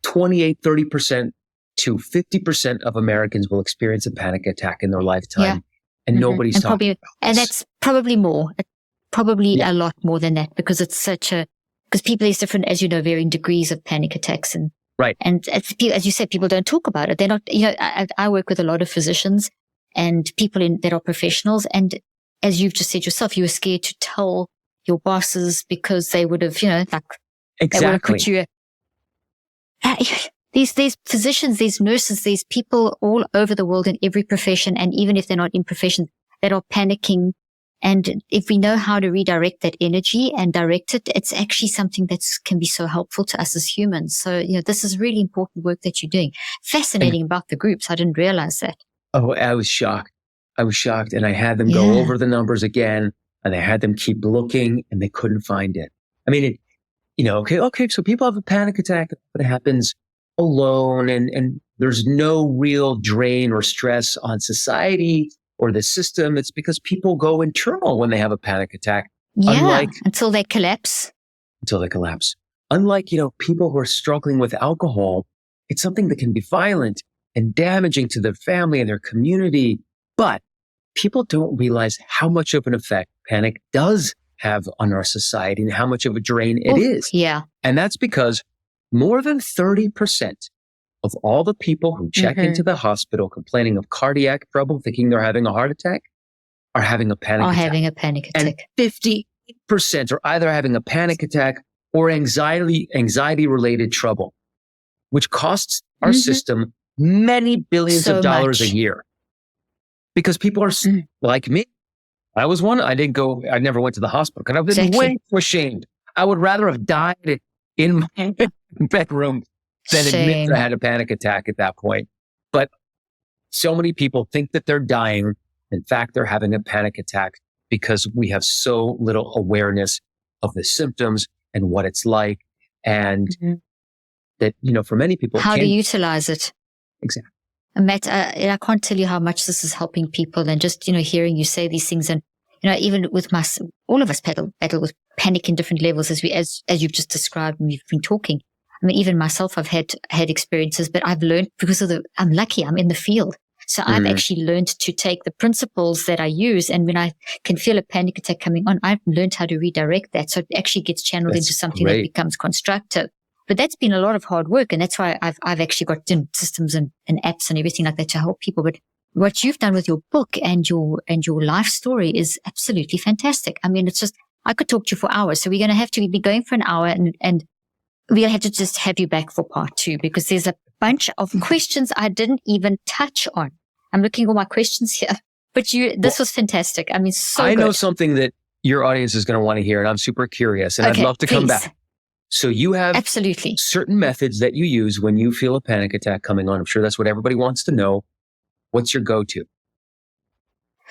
28, 30% to 50% of Americans will experience a panic attack in their lifetime. And nobody's talking about this. And that's probably more. Probably a lot more than that, because it's because people is different, as you know, varying degrees of panic attacks. And as you said, people don't talk about it. They're not, I work with a lot of physicians and people that are professionals. And as you've just said yourself, you were scared to tell your bosses because they would have, they would have put you, these physicians, these nurses, these people all over the world in every profession. And even if they're not in profession, that are panicking. And if we know how to redirect that energy and direct it, it's actually something that can be so helpful to us as humans. So, this is really important work that you're doing. Fascinating about the groups. I didn't realize that. Oh, I was shocked. And I had them go over the numbers again, and I had them keep looking, and they couldn't find it. I mean, okay. So people have a panic attack, but it happens alone, and there's no real drain or stress on society or the system. It's because people go internal when they have a panic attack. Until they collapse. Unlike, people who are struggling with alcohol, it's something that can be violent and damaging to their family and their community. But people don't realize how much of an effect panic does have on our society and how much of a drain it is. Yeah. And that's because more than 30% of all the people who check into the hospital complaining of cardiac trouble, thinking they're having a heart attack, are having a panic Or attack. having a panic And attack. 50% are either having a panic attack or anxiety-related trouble, which costs our system many billions of dollars a year. Because people are like me. I was one. I never went to the hospital because I've been way too ashamed. I would rather have died in my bedroom than admit that I had a panic attack at that point. But so many people think that they're dying. In fact, they're having a panic attack because we have so little awareness of the symptoms and what it's like. And that, for many people, how to utilize it. Exactly. And Matt, I can't tell you how much this is helping people, and just, hearing you say these things, and, even with all of us battle with panic in different levels as you've just described and we've been talking. I mean, even myself, I've had experiences, but I've learned because I'm lucky, I'm in the field. So I've actually learned to take the principles that I use. And when I can feel a panic attack coming on, I've learned how to redirect that. So it actually gets channeled into something that becomes constructive. But that's been a lot of hard work. And that's why I've actually got systems and apps and everything like that to help people. But what you've done with your book and your life story is absolutely fantastic. I mean, it's just, I could talk to you for hours. So we're going to have to be going for an hour, and we'll have to just have you back for part 2, because there's a bunch of questions I didn't even touch on. I'm looking at all my questions here, but this was fantastic. I mean, I know something that your audience is going to want to hear, and I'm super curious, and I'd love to come back. So you have absolutely certain methods that you use when you feel a panic attack coming on. I'm sure that's what everybody wants to know. What's your go-to?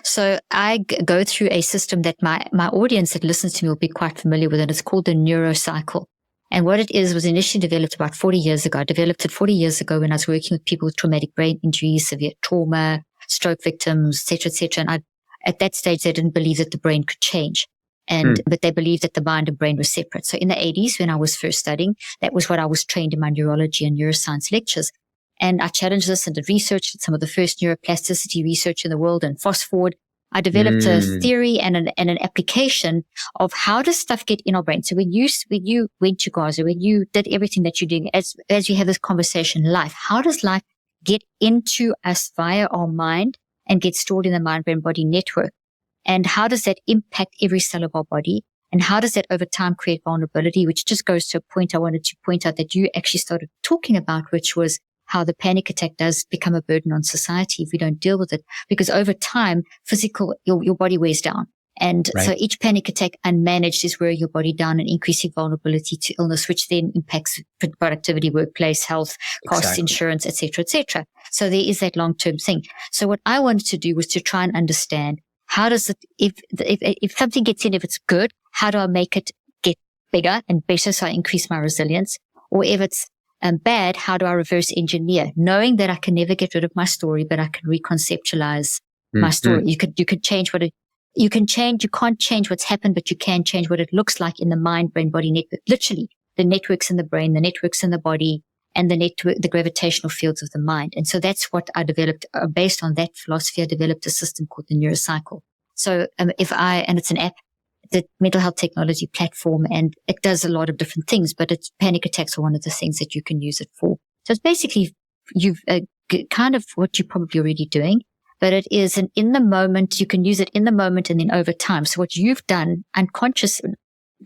So I go through a system that my audience that listens to me will be quite familiar with, and it's called the Neurocycle. And what it is was initially developed about 40 years ago. I developed it 40 years ago when I was working with people with traumatic brain injuries, severe trauma, stroke victims, et cetera, et cetera. And at that stage, they didn't believe that the brain could change. But they believed that the mind and brain were separate. So in the 80s, when I was first studying, that was what I was trained in my neurology and neuroscience lectures. And I challenged this and did research, some of the first neuroplasticity research in the world, and fast forward, I developed a theory and an application of how does stuff get in our brain. So when you went to Gaza, when you did everything that you're doing, as you have this conversation, life, how does life get into us via our mind and get stored in the mind-brain-body network? And how does that impact every cell of our body? And how does that over time create vulnerability? Which just goes to a point I wanted to point out that you actually started talking about, which was how the panic attack does become a burden on society if we don't deal with it. Because over time, your body wears down. And so each panic attack unmanaged is wearing your body down and increasing vulnerability to illness, which then impacts productivity, workplace, health, costs, insurance, et cetera, et cetera. So there is that long-term thing. So what I wanted to do was to try and understand, how does it, if something gets in, if it's good, how do I make it get bigger and better so I increase my resilience? Or if it's bad, how do I reverse engineer? Knowing that I can never get rid of my story, but I can reconceptualize my story. You could change you can't change what's happened, but you can change what it looks like in the mind, brain, body network. Literally, the networks in the brain, the networks in the body, and the gravitational fields of the mind. And so that's what I developed. Based on that philosophy, I developed a system called the Neurocycle. So and it's an app, the mental health technology platform, and it does a lot of different things, but it's panic attacks are one of the things that you can use it for. So it's basically you've kind of what you're probably already doing, but it is in the moment. You can use it in the moment and then over time. So what you've done unconsciously,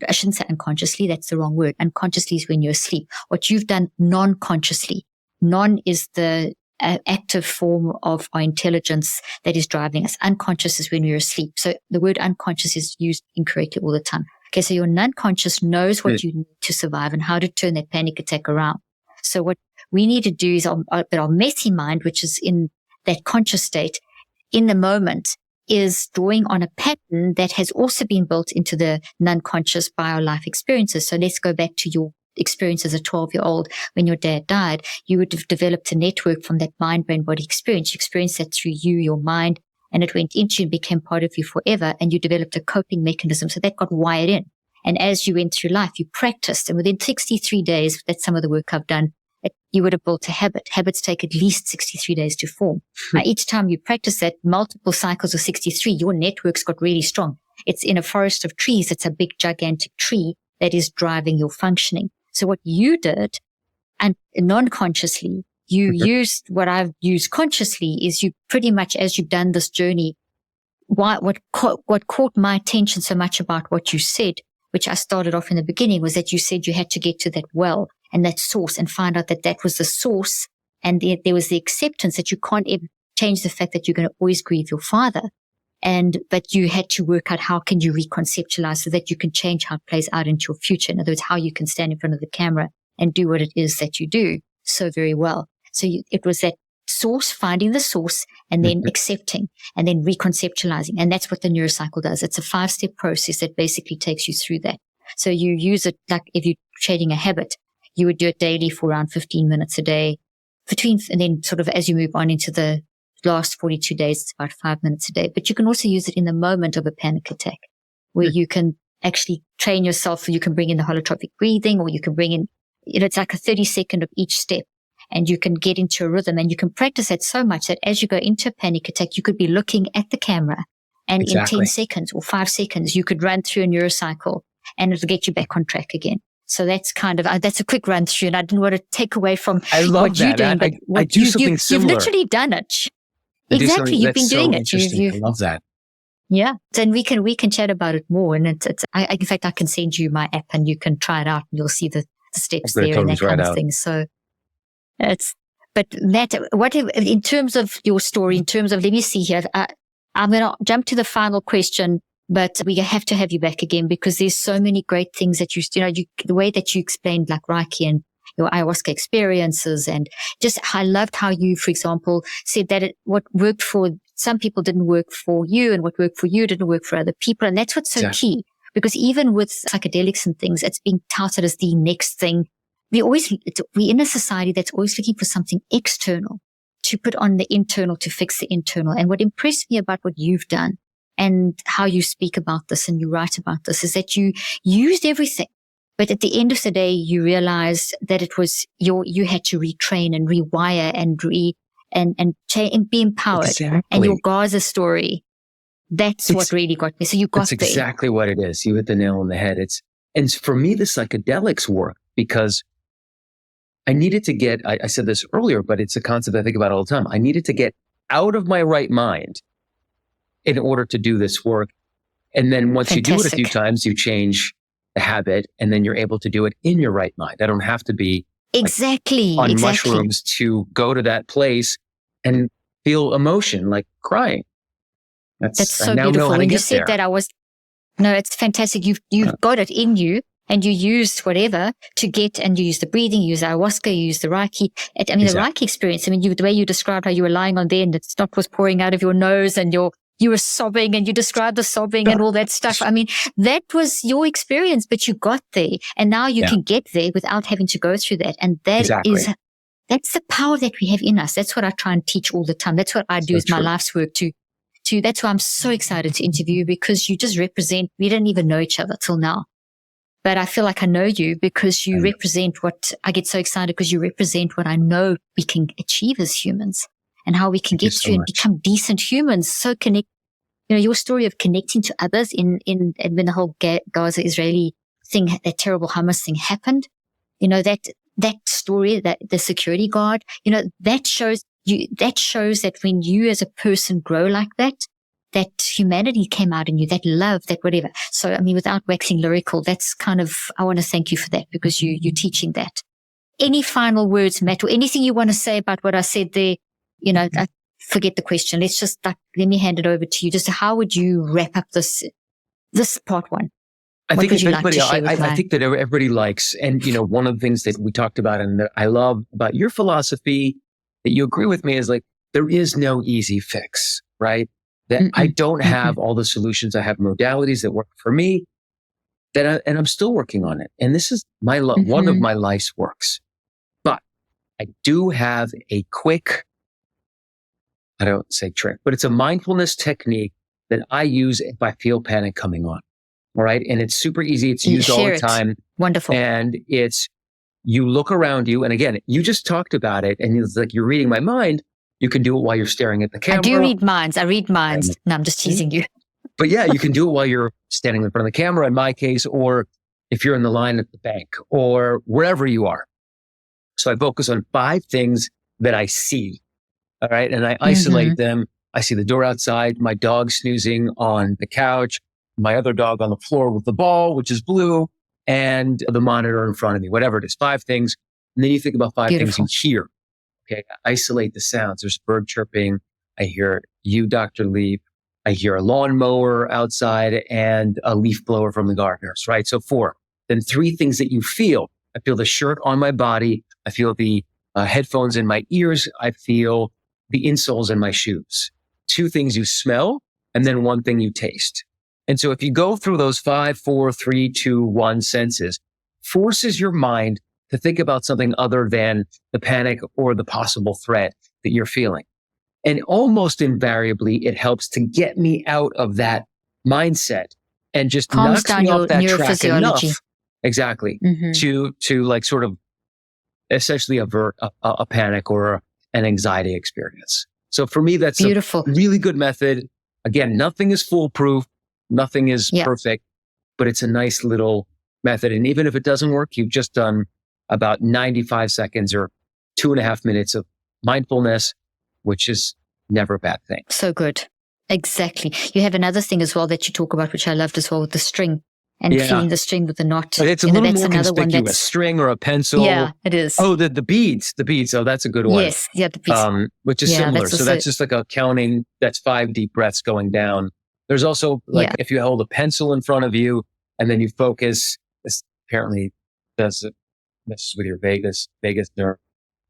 I shouldn't say unconsciously, that's the wrong word. Unconsciously is when you're asleep. What you've done non-consciously. Non is the active form of our intelligence that is driving us. Unconscious is when we're asleep. So the word unconscious is used incorrectly all the time. Okay, so your non-conscious knows what you need to survive and how to turn that panic attack around. So what we need to do is our messy mind, which is in that conscious state, in the moment, is drawing on a pattern that has also been built into the non-conscious by our life experiences. So let's go back to your experience as a 12-year-old when your dad died. You would have developed a network from that mind, brain, body experience. You experienced that through your mind, and it went into you and became part of you forever. And you developed a coping mechanism. So that got wired in. And as you went through life, you practiced. And within 63 days, that's some of the work I've done, you would have built a habit. Habits take at least 63 days to form. Now, each time you practice that, multiple cycles of 63, your networks got really strong. It's in a forest of trees. It's a big, gigantic tree that is driving your functioning. So what you did, and non-consciously, you used what I've used consciously, is you pretty much, as you've done this journey what caught my attention so much about what you said, which I started off in the beginning, was that you said you had to get to that well and that source and find out that that was the source. And there was the acceptance that you can't ever change the fact that you're going to always grieve your father. But you had to work out how can you reconceptualize so that you can change how it plays out into your future. In other words, how you can stand in front of the camera and do what it is that you do so very well. So it was that source, finding the source, and then accepting, and then reconceptualizing. And that's what the Neurocycle does. It's a 5-step process that basically takes you through that. So you use it like if you're trading a habit, you would do it daily for around 15 minutes a day and then sort of as you move on into the last 42 days, it's about 5 minutes a day. But you can also use it in the moment of a panic attack where you can actually train yourself. You can bring in the holotropic breathing, or you can bring in, it's like a 30-second of each step. And you can get into a rhythm, and you can practice that so much that as you go into a panic attack, you could be looking at the camera, and in 10 seconds or 5 seconds, you could run through a Neurocycle and it'll get you back on track again. So that's kind of, that's a quick run through, and I didn't want to take away from what you're doing, but I do something similar. You've literally done it. Exactly. You've been doing it. I love that. Yeah. Then we can chat about it more. And in fact, I can send you my app and you can try it out and you'll see the steps there and that kind of thing. So but Matt, in terms of your story, in terms of, let me see here, I'm going to jump to the final question, but we have to have you back again because there's so many great things that the way that you explained like Reiki and your ayahuasca experiences, and just, I loved how you, for example, said that what worked for some people didn't work for you, and what worked for you didn't work for other people. And that's what's so key, because even with psychedelics and things, it's being touted as the next thing. We're in a society that's always looking for something external to put on the internal to fix the internal. And what impressed me about what you've done and how you speak about this and you write about this is that you used everything. But at the end of the day, you realized that it was you had to retrain and rewire and be empowered. Exactly. And your Gaza story, that's what really got me. So you got there. That's exactly what it is. You hit the nail on the head. And for me, the psychedelics work because I needed to get, I said this earlier, but it's a concept I think about all the time. I needed to get out of my right mind in order to do this work. And then once you do it a few times, you change the habit, and then you're able to do it in your right mind. I don't have to be on mushrooms to go to that place and feel emotion like crying. That's so beautiful. When you said that, it's fantastic. You've got it in you, and you used whatever to get, and you use the breathing, you use ayahuasca, you use the Reiki. The Reiki experience, the way you described how you were lying on there and the snot was pouring out of your nose and you were sobbing, and you described the sobbing and all that stuff. That was your experience, but you got there, and now you can get there without having to go through that. And that's the power that we have in us. That's what I try and teach all the time. That's what I do as my life's work to that's why I'm so excited to interview you, because you just represent, we didn't even know each other till now. But I feel like I know you because you represent what I get so excited, because you represent what I know we can achieve as humans and how we can get through and become decent humans. So your story of connecting to others when the whole Gaza Israeli thing, that terrible Hamas thing happened, that story, that the security guard, that shows that when you as a person grow like that humanity came out in you, that love, that whatever. So, without waxing lyrical, that's kind of, I want to thank you for that, because you're teaching that. Any final words, Matt, or anything you want to say about what I said there? I forget the question. Let's just, let me hand it over to you. Just how would you wrap up this part one? I think that everybody likes, and one of the things that we talked about and that I love about your philosophy that you agree with me is like, there is no easy fix, right? That I don't have all the solutions. I have modalities that work for me, and I'm still working on it. And this is one of my life's works. But I do have a quick, I don't say trick, but it's a mindfulness technique that I use if I feel panic coming on. All right. And it's super easy. It's used all the time. Wonderful. And you look around you. And again, you just talked about it, and it's like you're reading my mind. You can do it while you're staring at the camera. I do read minds. I read minds. No, I'm just teasing you. But yeah, you can do it while you're standing in front of the camera, in my case, or if you're in the line at the bank or wherever you are. So I focus on 5 things that I see. All right. And I isolate them I see the door outside, my dog snoozing on the couch, my other dog on the floor with the ball, which is blue, and the monitor in front of me, whatever it is, 5 things. And then you think about 5 things you hear. Okay. Isolate the sounds. There's bird chirping. I hear you, Dr. Leaf. I hear a lawnmower outside and a leaf blower from the gardeners, right? So 4. Then 3 things that you feel. I feel the shirt on my body. I feel the headphones in my ears. I feel the insoles in my shoes. 2 things you smell, and then 1 thing you taste. And so if you go through those 5, 4, 3, 2, 1 senses, forces your mind to think about something other than the panic or the possible threat that you're feeling. And almost invariably, it helps to get me out of that mindset and just calms knocks down me your off that track neurophysiology. enough. Exactly. To like sort of essentially avert a panic or an anxiety experience. So for me, that's beautiful. A really good method. Again, nothing is foolproof. Nothing is perfect, but it's a nice little method. And even if it doesn't work, you've just done about 95 seconds or 2.5 minutes of mindfulness, which is never a bad thing. So good. Exactly. You have another thing as well that you talk about, which I loved as well, with the string and feeling the string with the knot. But it's a little more conspicuous. String or a pencil. Yeah, it is. Oh, the beads. The beads. Oh, that's a good one. Yes. Yeah, the beads. Which is similar. So that's just like a counting. That's 5 deep breaths going down. There's also like if you hold a pencil in front of you and then you focus, this apparently messes with your vagus nerve.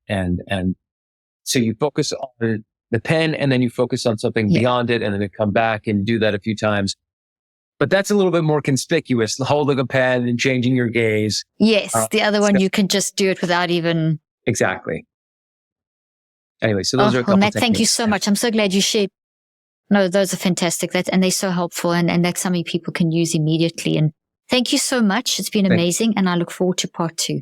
And so you focus on the pen and then you focus on something beyond it and then you come back and do that a few times. But that's a little bit more conspicuous, holding a pen and changing your gaze. Yes. The other one, you can just do it without even. Exactly. Anyway, so those are a couple Matt, techniques. thank you so much. I'm so glad you shared. No, those are fantastic. And they're so helpful. And that's something people can use immediately. And thank you so much. It's been amazing. And I look forward to part 2.